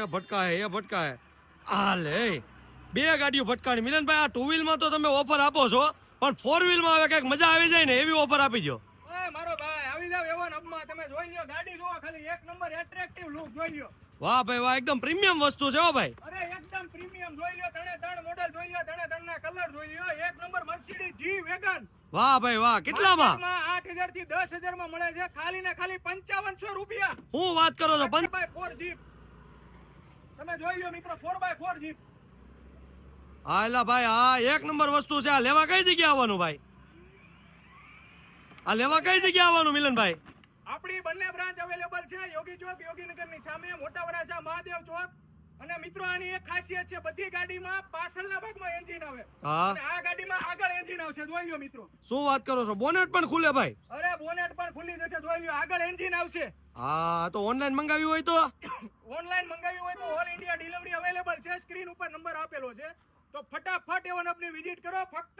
ये भटका है ये भटका है आ ले બે ગાડીઓ ભટકાણી મિલનભાઈ આ ટુ વ્હીલ માં તો તમે ઓફર આપો છો પણ ફોર વ્હીલ માં હવે કઈક મજા આવી જાય ને એવી ઓફર આપી દો ઓય મારો ભાઈ આવી જાવ એવો નબમાં તમે જોઈ લ્યો ગાડી જોવો ખાલી એક નંબર એટ્રેક્ટિવ લુક જોઈ લ્યો વાહ ભાઈ વાહ એકદમ પ્રીમિયમ વસ્તુ છે હો ભાઈ અરે એકદમ પ્રીમિયમ જોઈ લ્યો ત્રણ મોડેલ જોઈ લ્યો ત્રણ ના કલર જોઈ લ્યો એક નંબર મર્સિડીઝ જી વેગન વાહ ભાઈ વાહ કેટલામાં 8000 થી 10000 માં મળે છે ખાલી ને ખાલી 5500 રૂપિયા હું વાત કરો છો 4x4 જીપ તમે જોઈ લ્યો મિત્રો 4x4 જીપ હા એલા ભાઈ હા એક નંબર વસ્તુ છે આ લેવા કઈ જગ્યા આવવાનું ભાઈ આ લેવા કઈ જગ્યા આવવાનું મિલનભાઈ આપણી બંને બ્રાન્ચ અવેલેબલ છે યોગી ચોક યોગીનગર ની સામે મોટા વરાછા મહાદેવ ચોક અને મિત્રો આની એક ખાસિયત છે બધી ગાડીમાં પાછળના ભાગમાં એન્જિન આવે હા અને આ ગાડીમાં આગળ એન્જિન આવશે જોઈ લ્યો મિત્રો શું વાત કરો છો બોનેટ પણ ખુલે ભાઈ અરે બોનેટ પણ ખુલી જશે જોઈ લ્યો આગળ એન્જિન આવશે હા તો ઓનલાઈન મંગાવ્યું હોય તો ઓનલાઈન મંગાવ્યું હોય તો ઓલ ઇન્ડિયા ડિલિવરી અવેલેબલ છે સ્ક્રીન ઉપર નંબર આપેલો છે તો ફટાફટ એવન આપની વિઝિટ કરો ફક્ત